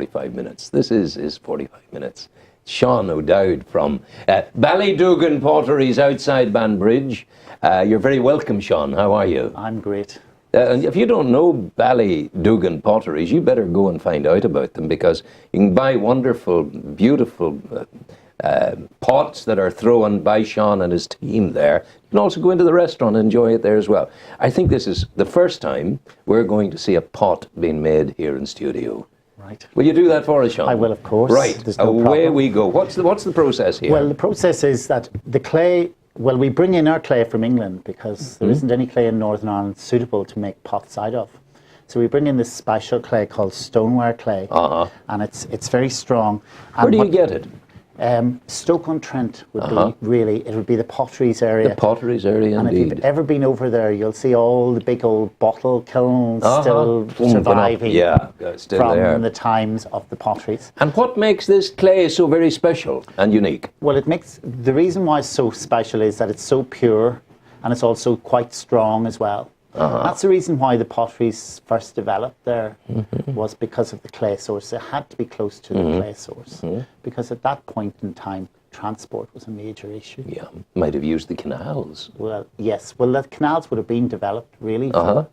45 minutes. This is 45 minutes. Sean O'Dowd from Ballydugan Potteries outside Banbridge. You're very welcome, Sean. How are you? I'm great. And if you don't know Ballydugan Potteries, you better go and find out about them, because you can buy wonderful, beautiful pots that are thrown by Sean and his team there. You can also go into the restaurant and enjoy it there as well. I think this is the first time we're going to see a pot being made here in studio. Right. Will you do that for us, Sean? I will, of course. Right. No Away problem. we go. What's the process here? Well, the process is that the clay, well, we bring in our clay from England because there isn't any clay in Northern Ireland suitable to make pots out of. So we bring in this special clay called stoneware clay, and it's very strong. And where do you get it? Stoke-on-Trent would be really, it would be the potteries area. The potteries area, and indeed. if you've ever been over there, you'll see all the big old bottle kilns still surviving still from there. the times of the potteries. And what makes this clay so very special and unique? Well, the reason why it's so special is that it's so pure, and it's also quite strong as well. That's the reason why the potteries first developed there, was because of the clay source. It had to be close to the clay source, because at that point in time, transport was a major issue. Yeah, might have used the canals. Well, yes. Well, the canals would have been developed really from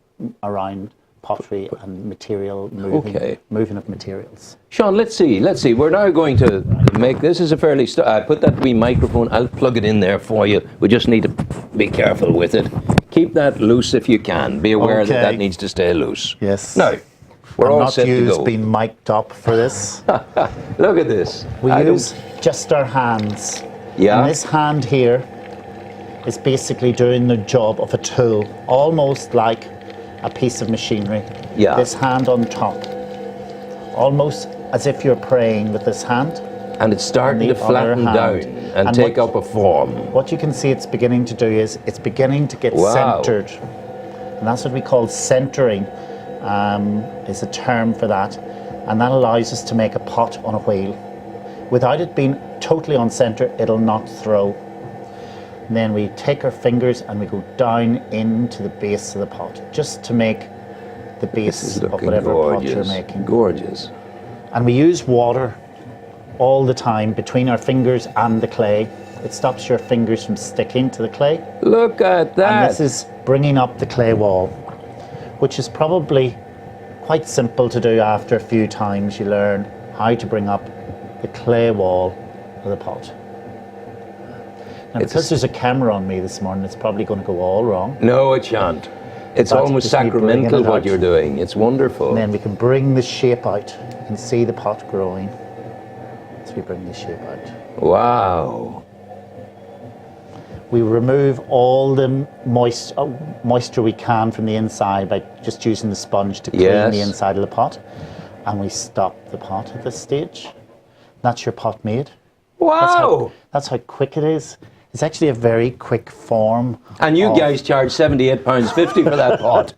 around pottery and material moving of materials. Sean, let's see. We're now going to make this is a fairly. Put that wee microphone. I'll plug it in there for you. We just need to be careful with it. Keep that loose if you can. Be aware that needs to stay loose. Yes. Now, we're all not set to used go. being mic'd up for this. Look at this. We use just our hands. Yeah. And this hand here is basically doing the job of a tool, almost like a piece of machinery. Yeah. This hand on top, almost as if you're praying with this hand. And it's starting to flatten down and take up a form. What you can see it's beginning to do is it's beginning to get centered. And that's what we call centering, is a term for that. And that allows us to make a pot on a wheel. Without it being totally on center, it'll not throw. And then we take our fingers and we go down into the base of the pot, just to make the base of whatever pot you're making. Gorgeous. And we use water all the time between our fingers and the clay. It stops your fingers from sticking to the clay. Look at that. And this is bringing up the clay wall, which is probably quite simple to do. After a few times you learn how to bring up the clay wall of the pot. Now, because there's a camera on me this morning, it's probably going to go all wrong. No, it shan't. It's almost sacramental what you're doing. It's wonderful. And then we can bring the shape out. You can see the pot growing as we bring the shape out. Wow. We remove all the moisture we can from the inside by just using the sponge to clean the inside of the pot. And we stop the pot at this stage. That's your pot made. Wow. That's how quick it is. It's actually a very quick form. And you guys charge £78.50 for that pot.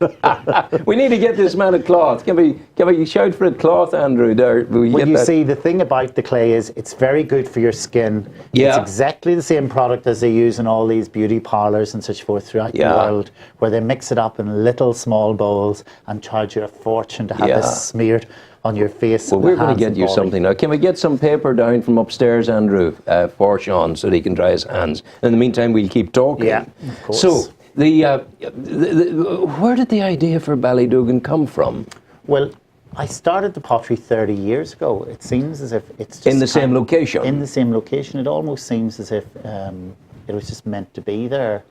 We need to get this man a cloth. Can we shout for a cloth, Andrew? Well, you see, the thing about the clay is it's very good for your skin. Yeah. It's exactly the same product as they use in all these beauty parlours and such forth throughout the world, where they mix it up in little small bowls and charge you a fortune to have this smeared on your face. Well, we're going to get you something now. Can we get some paper down from upstairs, Andrew, for Sean, so that he can dry his hands? In the meantime, we'll keep talking. Yeah, of course. So, where did the idea for Ballydugan come from? Well, I started the pottery 30 years ago. It seems as if it's just in the same location. In the same location. It almost seems as if it was just meant to be there.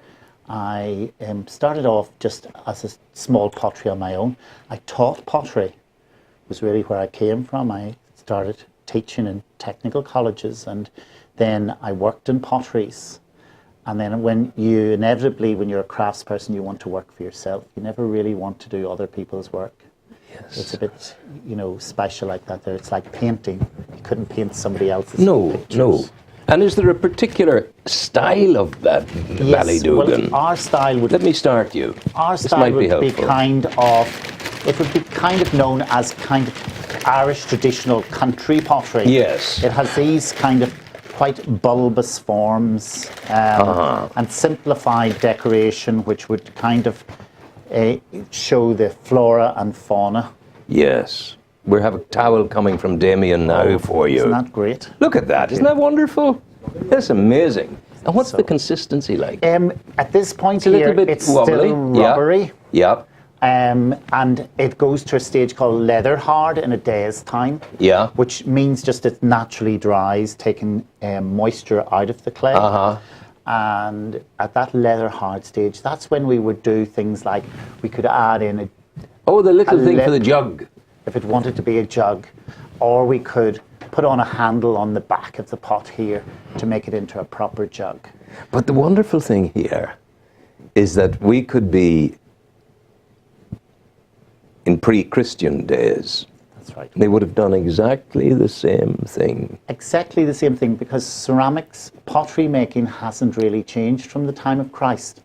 I started off just as a small pottery on my own. I taught pottery. Was really where I came from. I started teaching in technical colleges, and then I worked in potteries. And then when you're a craftsperson, you want to work for yourself. You never really want to do other people's work. Yes. It's a bit, special like that there. It's like painting. You couldn't paint somebody else's pictures. No. And is there a particular style of Ballydugan? Well, our style would... Let me start you. Our style would be kind of known as kind of Irish traditional country pottery. Yes. It has these kind of quite bulbous forms and simplified decoration, which would kind of show the flora and fauna. Yes. We have a towel coming from Damien now for you. Isn't that great? Look at that. Isn't that wonderful? That's amazing. And what's the consistency like? At this point It's a little bit it's wobbly. still rubbery. Yeah. And it goes to a stage called leather hard in a day's time. Yeah. Which means just it naturally dries, taking moisture out of the clay. And at that leather hard stage, that's when we would do things like we could add in the little thing for the jug. if it wanted to be a jug, or we could put on a handle on the back of the pot here to make it into a proper jug. But the wonderful thing here is that we could be in pre-Christian days. That's right. They would have done exactly the same thing. Exactly the same thing, because ceramics, pottery making hasn't really changed from the time of Christ.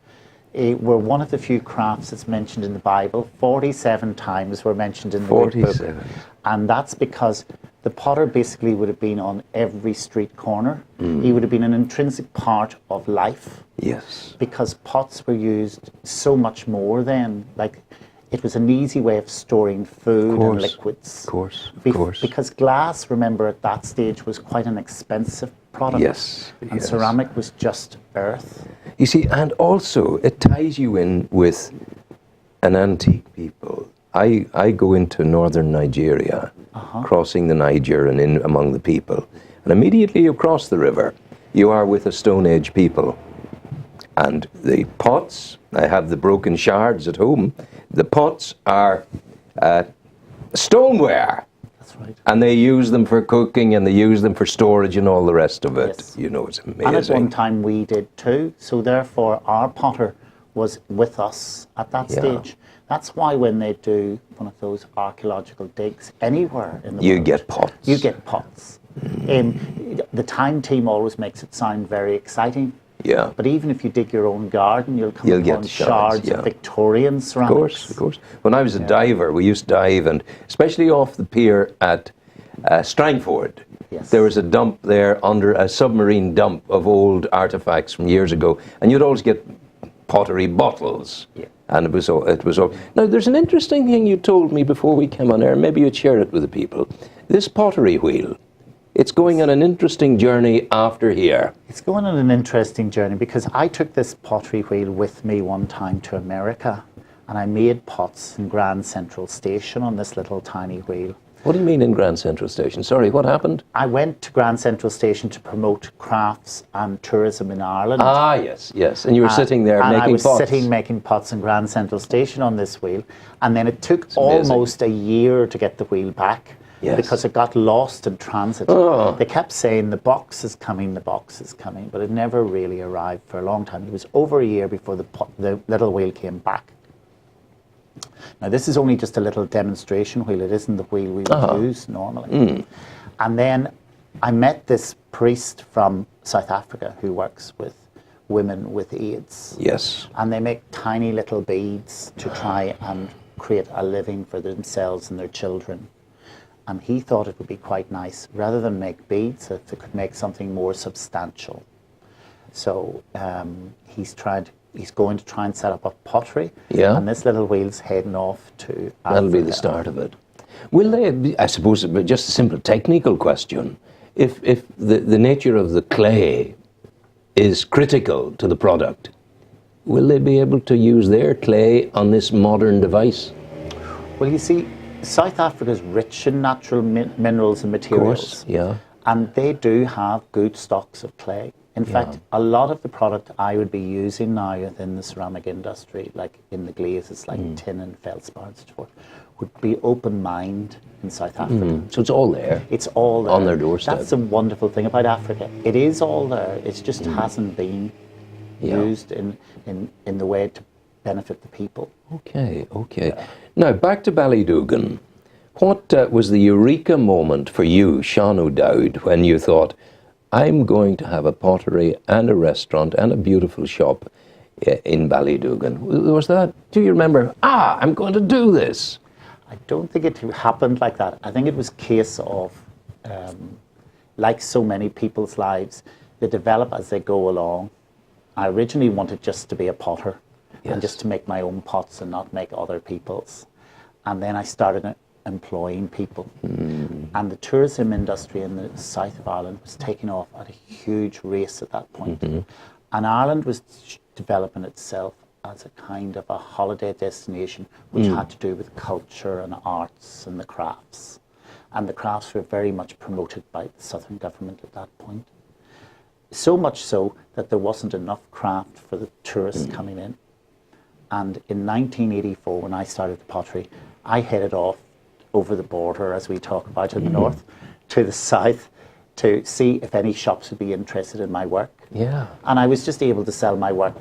We're one of the few crafts that's mentioned in the Bible. 47 times were mentioned in the book. 47. And that's because the potter basically would have been on every street corner. He would have been an intrinsic part of life. Yes. Because pots were used so much more then. Like, it was an easy way of storing food and liquids. Of course. Because glass, remember, at that stage was quite an expensive product. Yes. And ceramic was just earth. You see, and also it ties you in with an antique people. I go into northern Nigeria, crossing the Niger and in among the people. And immediately you cross the river, you are with a Stone Age people. And the pots, I have the broken shards at home, the pots are stoneware. That's right. And they use them for cooking and they use them for storage and all the rest of it. Yes. You know, it's amazing. And at one time we did too. So therefore our potter was with us at that stage. That's why when they do one of those archaeological digs anywhere in the world, you get pots. You get pots. The time team always makes it sound very exciting. Yeah. But even if you dig your own garden, you'll come You'll upon get shards of Victorian ceramics. Of course. When I was a diver, we used to dive, and especially off the pier at Strangford, there was a dump there under a submarine dump of old artifacts from years ago, and you'd always get pottery bottles. Yeah. And it was all. Now, there's an interesting thing you told me before we came on air. Maybe you'd share it with the people. This pottery wheel, it's going on an interesting journey after here. It's going on an interesting journey because I took this pottery wheel with me one time to America, and I made pots in Grand Central Station on this little tiny wheel. What do you mean in Grand Central Station? Sorry, what happened? I went to Grand Central Station to promote crafts and tourism in Ireland. Ah, yes. And you were sitting there making pots. And I was sitting making pots in Grand Central Station on this wheel. And then it took almost a year to get the wheel back. Yes. Because it got lost in transit. Oh. They kept saying the box is coming, but it never really arrived for a long time. It was over a year before the little wheel came back. Now this is only just a little demonstration wheel. It isn't the wheel we would use normally. And then I met this priest from South Africa who works with women with AIDS. Yes. And they make tiny little beads to try and create a living for themselves and their children. And he thought it would be quite nice, rather than make beads, if they could make something more substantial. So he's going to try and set up a pottery. Yeah. And this little wheel's heading off to Africa. That'll be the start of it. Will they, I suppose, just a simple technical question, if the nature of the clay is critical to the product, will they be able to use their clay on this modern device? Well, you see, South Africa is rich in natural minerals and materials. Of course, yeah. And they do have good stocks of clay. In fact, a lot of the product I would be using now within the ceramic industry, like in the glazes, like tin and feldspar and so forth, would be open-mined in South Africa. So it's all there. It's all there. On their doorstep. That's the wonderful thing about Africa. It is all there. It just hasn't been used in the way to benefit the people. Okay. Yeah. Now, back to Ballydugan. What was the eureka moment for you, Sean O'Dowd, when you thought, I'm going to have a pottery and a restaurant and a beautiful shop in Ballydugan? Was that, do you remember, I'm going to do this? I don't think it happened like that. I think it was a case of, like so many people's lives, they develop as they go along. I originally wanted just to be a potter and just to make my own pots and not make other people's. And then I started employing people. And the tourism industry in the south of Ireland was taking off at a huge race at that point. And Ireland was developing itself as a kind of a holiday destination which had to do with culture and arts and the crafts. And the crafts were very much promoted by the southern government at that point. So much so that there wasn't enough craft for the tourists coming in. And in 1984, when I started the pottery, I headed off over the border, as we talk about in the north, to the south to see if any shops would be interested in my work. Yeah. And I was just able to sell my work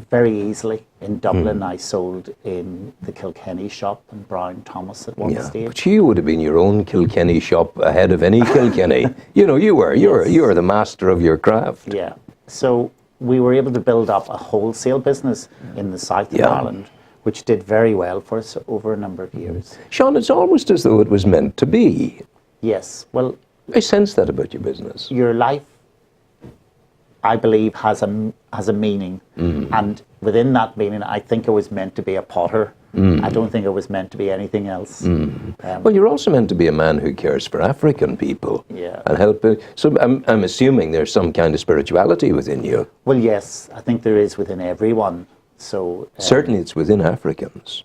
very easily. In Dublin, I sold in the Kilkenny shop and Brown Thomas at one stage. But you would have been your own Kilkenny shop ahead of any Kilkenny. You know, you were the master of your craft. Yeah. So we were able to build up a wholesale business in the south of Ireland, which did very well for us over a number of years. Sean, it's almost as though it was meant to be. Yes. Well, I sense that about your business. your life, I believe, has a meaning, and within that meaning, I think it was meant to be a potter. I don't think it was meant to be anything else. Well, you're also meant to be a man who cares for African people. Yeah. And help. So I'm assuming there's some kind of spirituality within you. Well, yes, I think there is within everyone. So Certainly, it's within Africans.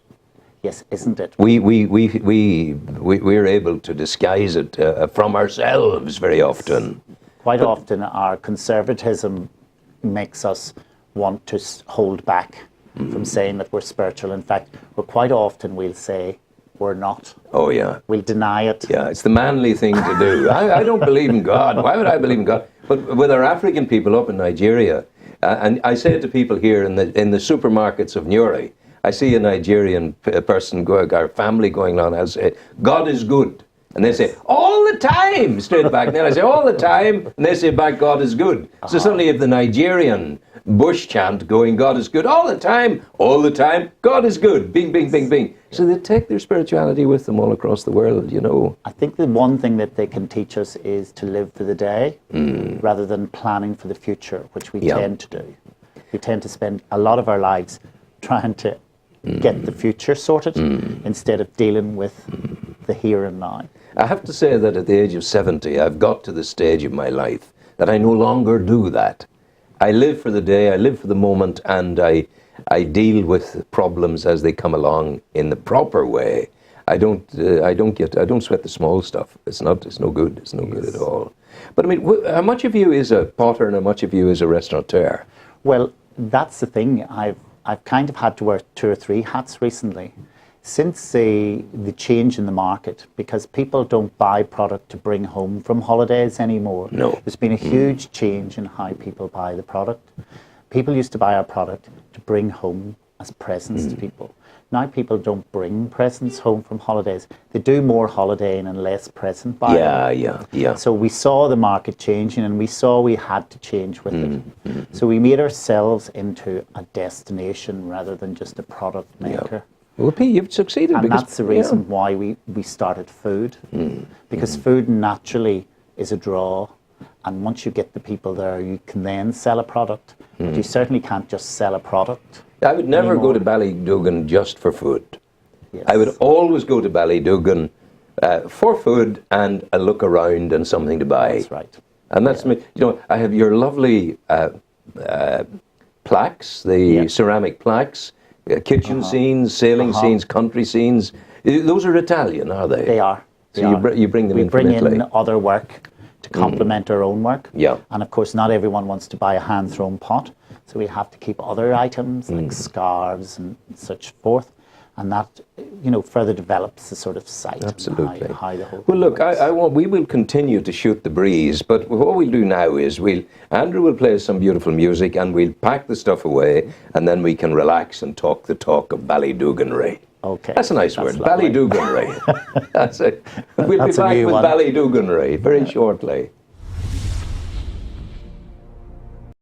yes, isn't it? We're able to disguise it from ourselves very often. Quite often, our conservatism makes us want to hold back from saying that we're spiritual. In fact, quite often we'll say we're not. Oh, yeah. We'll deny it. Yeah, it's the manly thing to do. I don't believe in God. Why would I believe in God? But with our African people up in Nigeria, and I say it to people here in the supermarkets of Newry, I see a Nigerian person, our family going on, I'll say, God is good. And they say, all the time, straight back. And then I say, all the time. And they say back, God is good. So suddenly you have the Nigerian bush chant going, God is good, all the time, God is good, bing, bing, bing, bing. So they take their spirituality with them all across the world, you know. I think the one thing that they can teach us is to live for the day rather than planning for the future, which we tend to do. We tend to spend a lot of our lives trying to get the future sorted instead of dealing with the here and now. I have to say that at the age of 70, I've got to the stage of my life that I no longer do that. I live for the day, I live for the moment, and I deal with problems as they come along in the proper way. I don't sweat the small stuff. It's no good. It's no good at all. But I mean, how much of you is a potter and how much of you is a restaurateur? Well, that's the thing. I've kind of had to wear 2 or 3 hats recently. Since the change in the market, because people don't buy product to bring home from holidays anymore. No. There's been a huge change in how people buy the product. People used to buy our product to bring home as presents to people. Now people don't bring presents home from holidays. They do more holidaying and less present buying. Yeah. So we saw the market changing and we saw we had to change with it. So we made ourselves into a destination rather than just a product maker. Well, P, you've succeeded. And because, that's the reason why we started food. Because food naturally is a draw. And once you get the people there, you can then sell a product. But you certainly can't just sell a product. I would never go to Ballydugan just for food. Yes. I would always go to Ballydugan for food and a look around and something to buy. That's right. And that's me. You know, I have your lovely plaques, the ceramic plaques, kitchen scenes, sailing scenes, country scenes. Those are Italian, are they? They are. So you bring them in from Italy. We bring in other work to complement our own work. Yeah. And of course, not everyone wants to buy a hand-thrown pot. So we have to keep other items like scarves and such forth. And that, you know, further develops the sort of site. Absolutely. And how the whole Well, look, works. we will continue to shoot the breeze, but what we'll do now is Andrew will play some beautiful music and we'll pack the stuff away and then we can relax and talk the talk of Ballyduganray. Okay. That's a nice word, lovely. Ballyduganray. That's it. We'll That's be a back new with one. Ballyduganray very shortly.